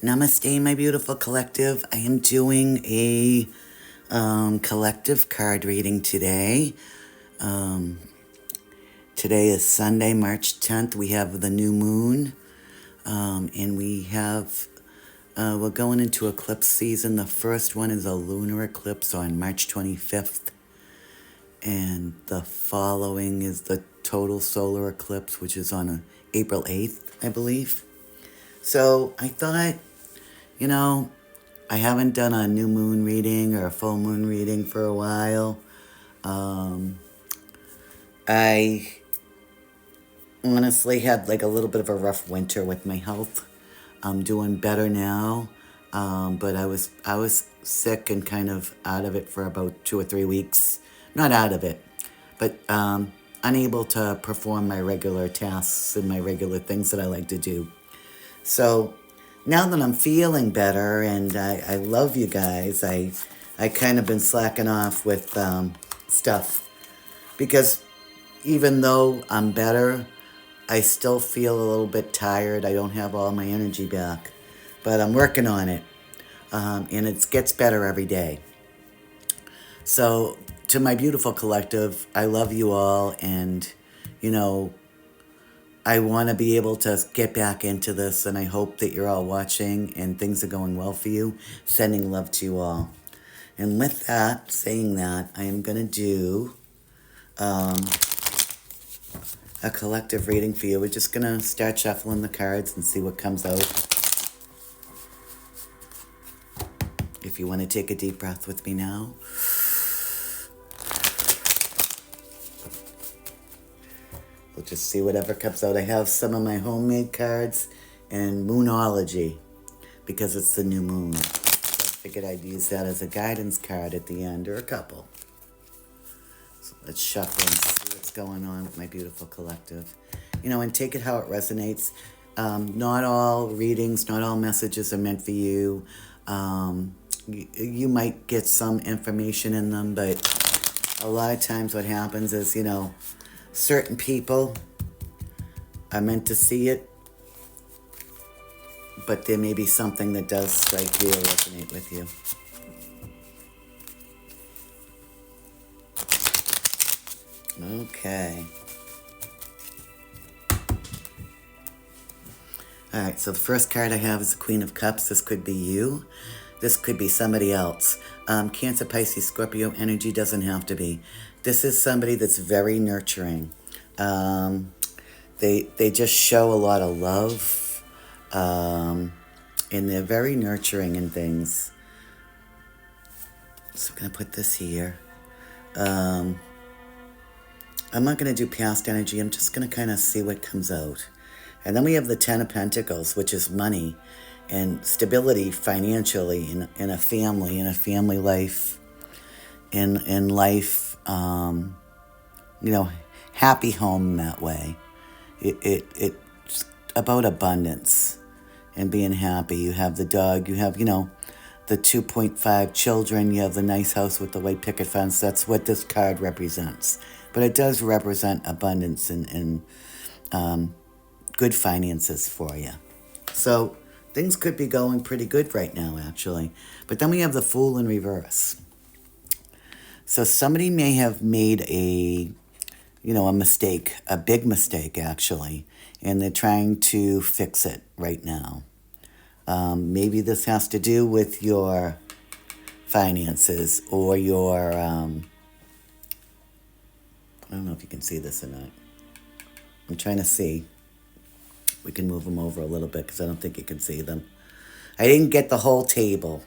Namaste, my beautiful collective. I am doing a collective card reading today. Um, Today is Sunday, March 10th. We have the new moon, and we're going into eclipse season. The first one is a lunar eclipse on March 25th, and the following is the total solar eclipse, which is on April 8th, I believe. So I thought, you know, I haven't done a new moon reading or a full moon reading for a while. I honestly had like a little bit of a rough winter with my health. I'm doing better now, but I was sick and kind of out of it for about 2 or 3 weeks. Not out of it, but unable to perform my regular tasks and my regular things that I like to do. So now that I'm feeling better and I love you guys, I kind of been slacking off with stuff because even though I'm better, I still feel a little bit tired. I don't have all my energy back, but I'm working on it, and it gets better every day. So to my beautiful collective, I love you all, and you know, I want to be able to get back into this, and I hope that you're all watching and things are going well for you. Sending love to you all. And with that, saying that, I am going to do a collective reading for you. We're just going to start shuffling the cards and see what comes out. If you want to take a deep breath with me now. We'll just see whatever comes out. I have some of my homemade cards and Moonology because it's the new moon. So I figured I'd use that as a guidance card at the end, or a couple. So let's shuffle and see what's going on with my beautiful collective. You know, and take it how it resonates. Not all readings, not all messages are meant for you. You might get some information in them, but a lot of times what happens is, you know, certain people are meant to see it, but there may be something that does strike you or resonate with you. Okay. All right, so the first card I have is the Queen of Cups. This could be you. This could be somebody else. Cancer, Pisces, Scorpio energy doesn't have to be. This is somebody that's very nurturing. They just show a lot of love, and they're very nurturing in things. So I'm going to put this here. I'm not going to do past energy. I'm just going to kind of see what comes out. And then we have the Ten of Pentacles, which is money and stability financially in a family life, in life, you know, happy home that way. It's about abundance and being happy. You have the dog, you have, you know, the 2.5 children, you have the nice house with the white picket fence. That's what this card represents. But it does represent abundance and good finances for you. So things could be going pretty good right now, actually. But then we have the Fool in reverse. So somebody may have made a mistake, a big mistake, actually, and they're trying to fix it right now. Maybe this has to do with your finances or your, I don't know if you can see this or not. I'm trying to see. We can move them over a little bit because I don't think you can see them. I didn't get the whole table.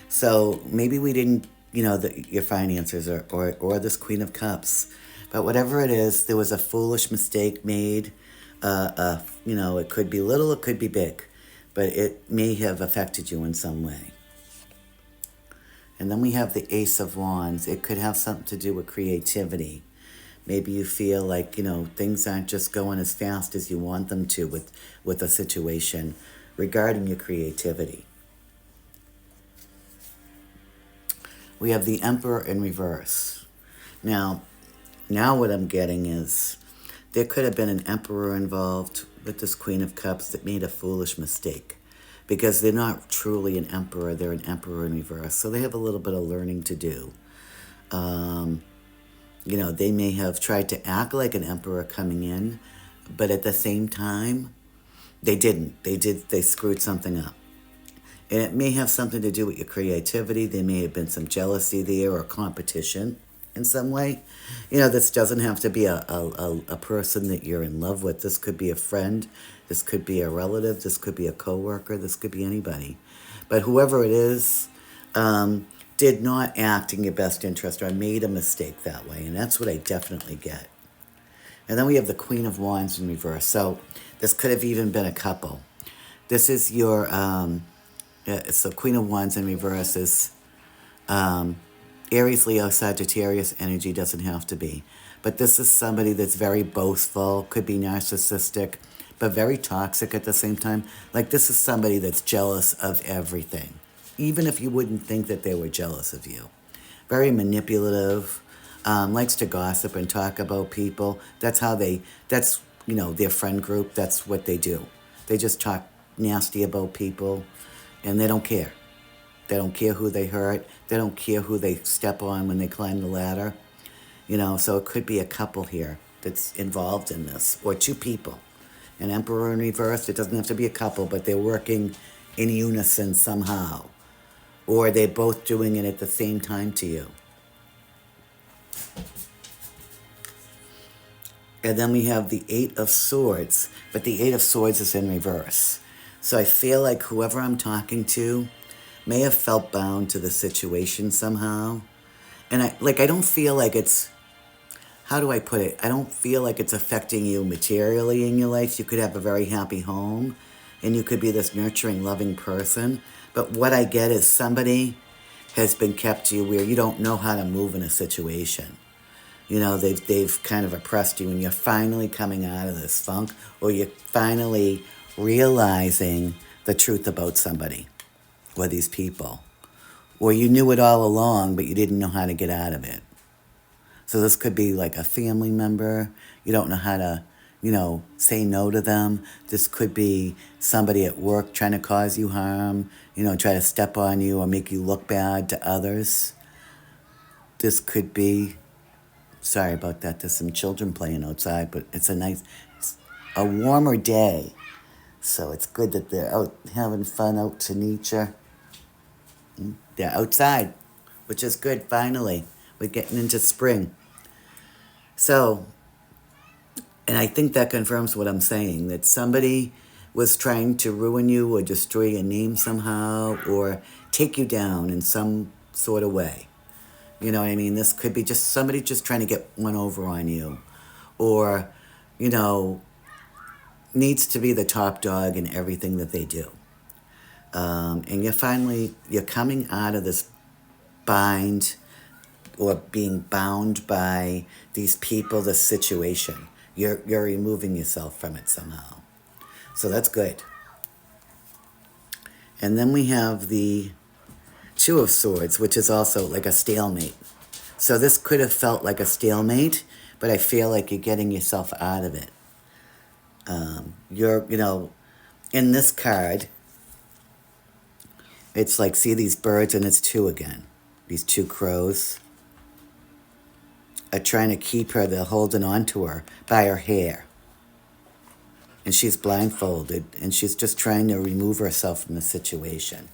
So maybe we didn't, you know, your finances or this Queen of Cups. But whatever it is, there was a foolish mistake made. You know, it could be little, it could be big. But it may have affected you in some way. And then we have the Ace of Wands. It could have something to do with creativity. Maybe you feel like, you know, things aren't just going as fast as you want them to with a situation regarding your creativity. We have the Emperor in reverse. Now what I'm getting is there could have been an Emperor involved with this Queen of Cups that made a foolish mistake. because they're not truly an emperor, they're an emperor in reverse. So they have a little bit of learning to do. You know, they may have tried to act like an emperor coming in, but at the same time, they didn't. They screwed something up. And it may have something to do with your creativity. There may have been some jealousy there or competition in some way. You know, this doesn't have to be a person that you're in love with. This could be a friend. This could be a relative. This could be a coworker. This could be anybody. But whoever it is, did not act in your best interest or made a mistake that way. And that's what I definitely get. And then we have the Queen of Wands in reverse. So this could have even been a couple. This is your, so Queen of Wands in reverse is Aries, Leo, Sagittarius energy. Doesn't have to be. But this is somebody that's very boastful, could be narcissistic, but very toxic at the same time. Like this is somebody that's jealous of everything, even if you wouldn't think that they were jealous of you. Very manipulative, likes to gossip and talk about people. That's, you know, their friend group, that's what they do. They just talk nasty about people, and they don't care. They don't care who they hurt. They don't care who they step on when they climb the ladder. You know, so it could be a couple here that's involved in this, or two people. An emperor in reverse, it doesn't have to be a couple, but they're working in unison somehow. Or they're both doing it at the same time to you. And then we have the Eight of Swords, but the Eight of Swords is in reverse. So I feel like whoever I'm talking to may have felt bound to the situation somehow. And I don't feel like it's, how do I put it? I don't feel like it's affecting you materially in your life. You could have a very happy home, and you could be this nurturing, loving person. But what I get is somebody has been kept to you where you don't know how to move in a situation. You know, they've kind of oppressed you, and you're finally coming out of this funk, or you're finally realizing the truth about somebody or these people. Or you knew it all along, but you didn't know how to get out of it. So this could be like a family member. You don't know how to, you know, say no to them. This could be somebody at work trying to cause you harm, you know, try to step on you or make you look bad to others. This could be, sorry about that, there's some children playing outside, but it's a warmer day. So it's good that they're out having fun out to nature. They're outside, which is good, finally. We're getting into spring. So, and I think that confirms what I'm saying, that somebody was trying to ruin you or destroy your name somehow or take you down in some sort of way. You know what I mean? This could be just somebody just trying to get one over on you, or, you know, needs to be the top dog in everything that they do. And you're coming out of this bind or being bound by these people, this situation. You're removing yourself from it somehow. So that's good. And then we have the Two of Swords, which is also like a stalemate. So this could have felt like a stalemate, but I feel like you're getting yourself out of it. You're, you know, in this card, it's like, see these birds, and it's two again. These two crows are trying to keep her, they're holding on to her by her hair. And she's blindfolded, and she's just trying to remove herself from the situation.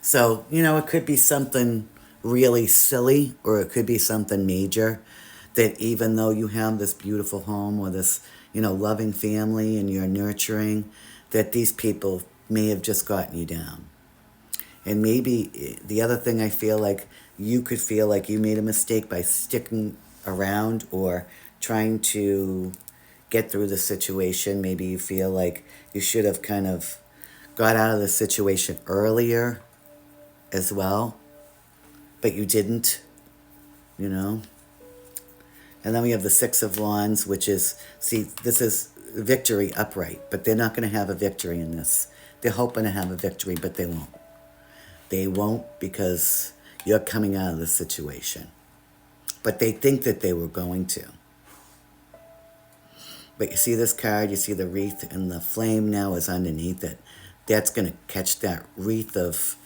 So, you know, it could be something really silly, or it could be something major, that even though you have this beautiful home or this, you know, loving family and you're nurturing, that these people may have just gotten you down. And maybe the other thing, I feel like you could feel like you made a mistake by sticking around or trying to get through the situation. Maybe you feel like you should have kind of got out of the situation earlier as well, but you didn't, you know. And then we have the Six of Wands, which is, see, this is victory upright, but they're not going to have a victory in this. They're hoping to have a victory, but they won't. They won't, because you're coming out of the situation. But they think that they were going to. But you see this card, you see the wreath, and the flame now is underneath it. that's going to catch that wreath of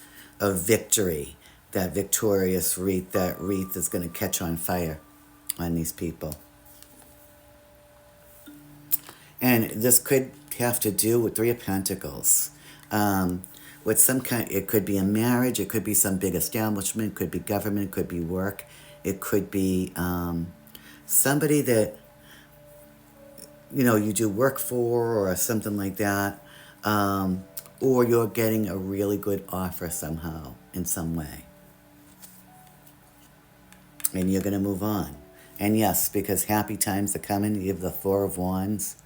victory, that victorious wreath. That wreath is going to catch on fire on these people. And this could have to do with Three of Pentacles. With some kind, it could be a marriage, it could be some big establishment, it could be government, it could be work, it could be somebody that, you know, you do work for or something like that. Or you're getting a really good offer somehow, in some way. And you're going to move on. And yes, because happy times are coming, you have the Four of Wands.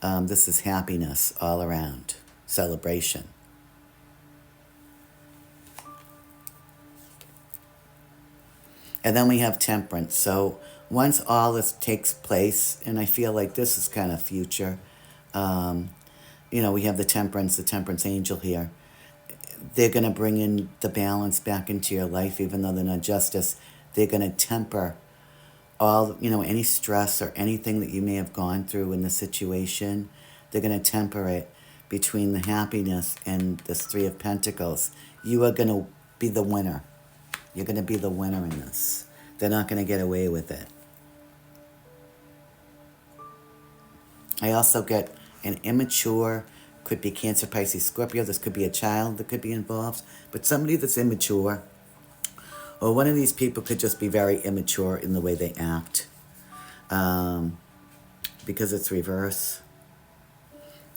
This is happiness all around. Celebration. And then we have Temperance. So once all this takes place, and I feel like this is kind of future, you know, we have the Temperance angel here. They're going to bring in the balance back into your life, even though they're not justice. They're going to temper all, you know, any stress or anything that you may have gone through in the situation. They're going to temper it between the happiness and this Three of Pentacles. You are going to be the winner. You're going to be the winner in this. They're not going to get away with it. I also get an immature, could be Cancer, Pisces, Scorpio. This could be a child that could be involved. But somebody that's immature, or one of these people could just be very immature in the way they act. Because it's reverse.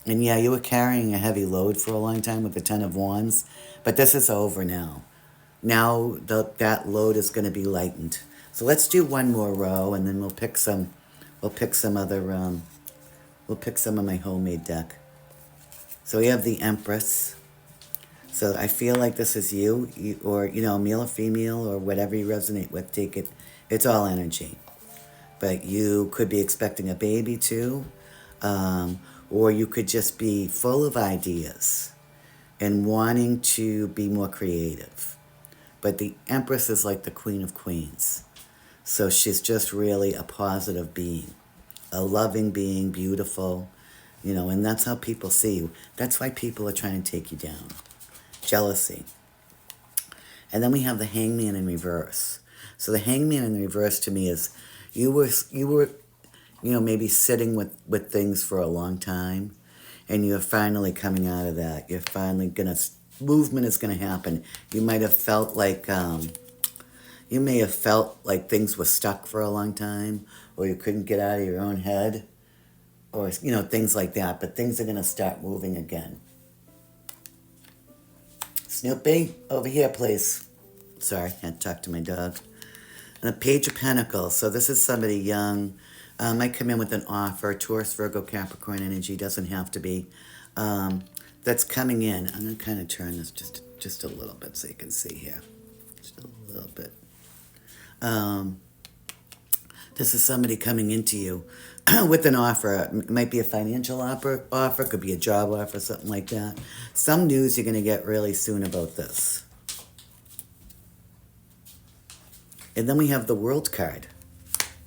And yeah, you were carrying a heavy load for a long time with the Ten of Wands. But this is over now. Now that load is going to be lightened. So let's do one more row, and then we'll pick some other, we'll pick some of my homemade deck. So we have the Empress. So I feel like this is you, or, you know, male or female, or whatever you resonate with, take it. It's all energy. But you could be expecting a baby too, or you could just be full of ideas and wanting to be more creative. But the Empress is like the Queen of Queens. So she's just really a positive being, a loving being, beautiful, you know, and that's how people see you. That's why people are trying to take you down. Jealousy. And then we have the Hangman in reverse. So the Hangman in reverse to me is you were, you know, maybe sitting with things for a long time, and you're finally coming out of that. You're finally movement is going to happen. You might have felt like, you may have felt like things were stuck for a long time, or you couldn't get out of your own head, or, you know, things like that. But things are going to start moving again. Snoopy, over here, please. Sorry, I had to talk to my dog. And the Page of Pentacles. So this is somebody young. Might come in with an offer. Taurus, Virgo, Capricorn energy. Doesn't have to be. That's coming in. I'm going to kind of turn this just a little bit so you can see here. Just a little bit. This is somebody coming into you with an offer. It might be a financial offer, could be a job offer, something like that. Some news you're going to get really soon about this. And then we have the World card.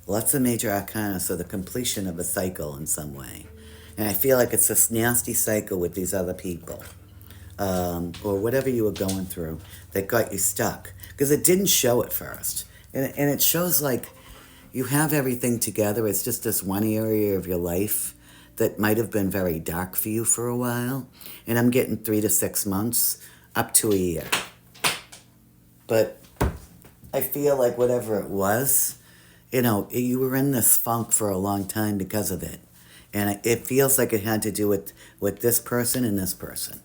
Lots of major arcana, so the completion of a cycle in some way. And I feel like it's this nasty cycle with these other people. Or whatever you were going through that got you stuck. Because it didn't show at first. And it shows like you have everything together. It's just this one area of your life that might have been very dark for you for a while. And I'm getting 3 to 6 months, up to a year. But I feel like whatever it was, you know, you were in this funk for a long time because of it. And it feels like it had to do with this person and this person.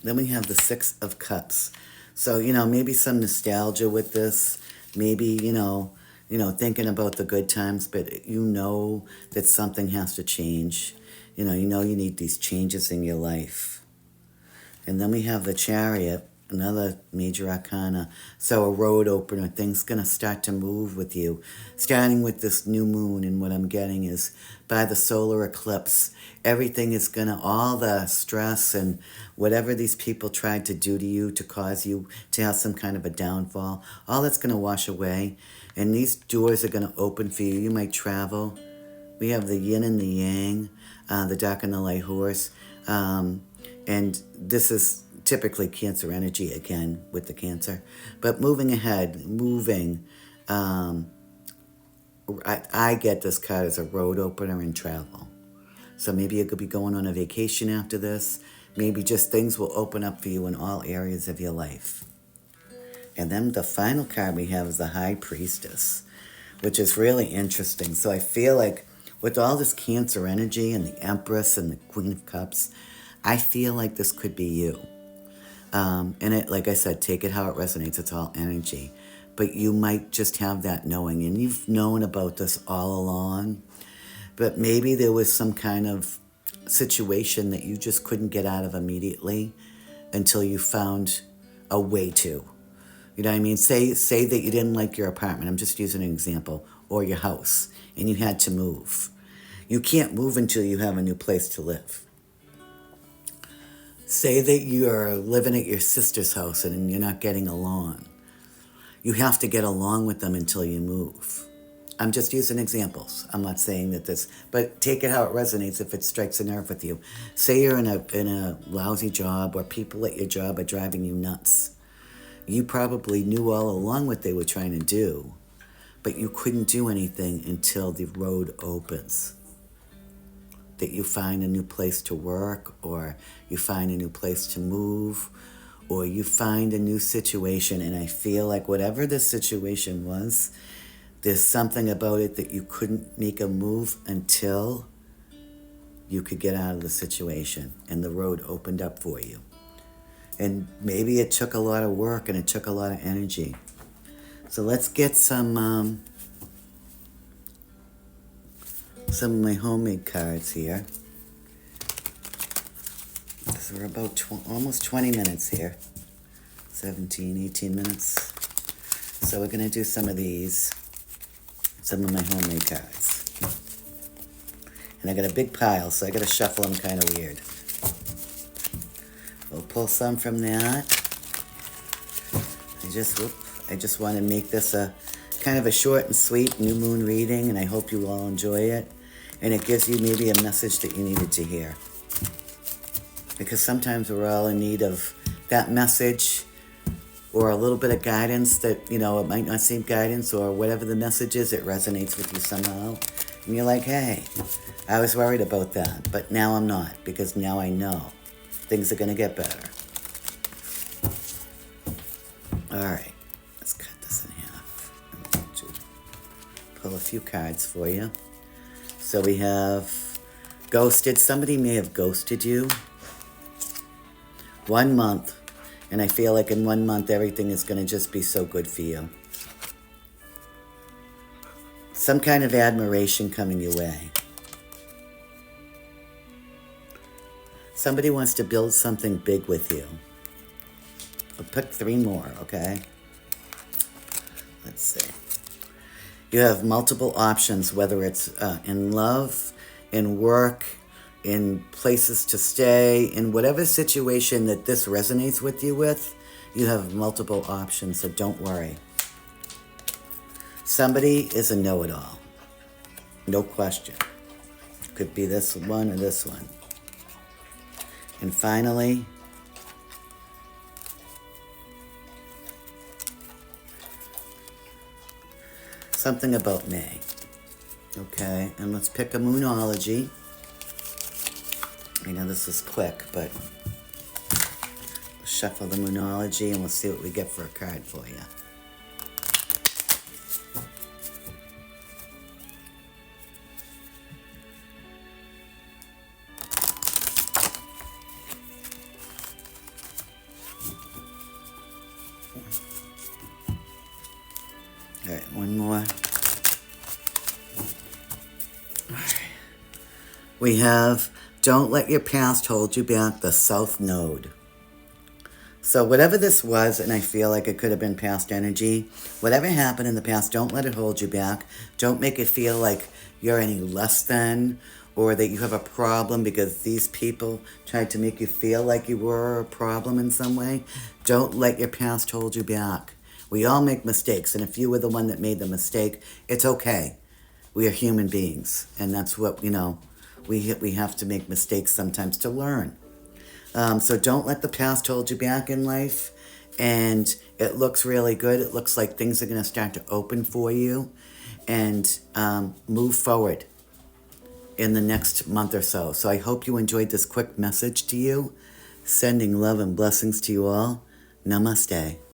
Then we have the Six of Cups. So, you know, maybe some nostalgia with this. Maybe, you know, thinking about the good times, but you know that something has to change. You know you need these changes in your life. And then we have the Chariot. another major arcana. So a road opener, things going to start to move with you. Starting with this new moon, and what I'm getting is by the solar eclipse, everything is going to, all the stress and whatever these people tried to do to you to cause you to have some kind of a downfall, all that's going to wash away. And these doors are going to open for you. You might travel. We have the yin and the yang, the dark and the light horse. And this is typically Cancer energy again with the Cancer. But moving ahead, moving, I get this card as a road opener and travel. So maybe you could be going on a vacation after this. Maybe just things will open up for you in all areas of your life. And then the final card we have is the High Priestess, which is really interesting. So I feel like with all this Cancer energy and the Empress and the Queen of Cups, I feel like this could be you. And it, like I said, take it how it resonates. It's all energy. But you might just have that knowing. And you've known about this all along. But maybe there was some kind of situation that you just couldn't get out of immediately until you found a way to. You know what I mean? Say that you didn't like your apartment. I'm just using an example. Or your house. And you had to move. You can't move until you have a new place to live. Say that you're living at your sister's house and you're not getting along. You have to get along with them until you move. I'm just using examples. I'm not saying that this, but take it how it resonates if it strikes a nerve with you. Say you're in a lousy job or people at your job are driving you nuts. You probably knew all along what they were trying to do, but you couldn't do anything until the road opens. That you find a new place to work, or you find a new place to move, or you find a new situation. And I feel like whatever this situation was, there's something about it that you couldn't make a move until you could get out of the situation and the road opened up for you. And maybe it took a lot of work and it took a lot of energy. So let's get some of my homemade cards here. So we're about almost 20 minutes here. 17, 18 minutes. So we're going to do some of these. Some of my homemade cards. And I got a big pile, so I got to shuffle them kind of weird. We'll pull some from that. I just want to make this a kind of a short and sweet new moon reading, and I hope you all enjoy it. And it gives you maybe a message that you needed to hear. Because sometimes we're all in need of that message or a little bit of guidance that, you know, it might not seem guidance, or whatever the message is, it resonates with you somehow. And you're like, hey, I was worried about that, but now I'm not, because now I know things are going to get better. All right, let's cut this in half. I'm going to pull a few cards for you. So we have ghosted. Somebody may have ghosted you. 1 month. And I feel like in 1 month, everything is going to just be so good for you. Some kind of admiration coming your way. Somebody wants to build something big with you. I'll pick 3 more, okay? Let's see. You have multiple options, whether it's in love, in work, in places to stay, in whatever situation that this resonates with, you have multiple options, so don't worry. Somebody is a know-it-all. No question. Could be this one or this one. And finally, something about May. Okay, and let's pick a moonology. I know this is quick, but we'll shuffle the moonology and we'll see what we get for a card for you. All right, one more. All right. We have, don't let your past hold you back, the South Node. So whatever this was, and I feel like it could have been past energy, whatever happened in the past, don't let it hold you back. Don't make it feel like you're any less than, or that you have a problem because these people tried to make you feel like you were a problem in some way. Don't let your past hold you back. We all make mistakes, and if you were the one that made the mistake, it's okay. We are human beings, and that's what, we have to make mistakes sometimes to learn. So don't let the past hold you back in life. And it looks really good. It looks like things are going to start to open for you and move forward in the next month or so. So I hope you enjoyed this quick message to you. Sending love and blessings to you all. Namaste.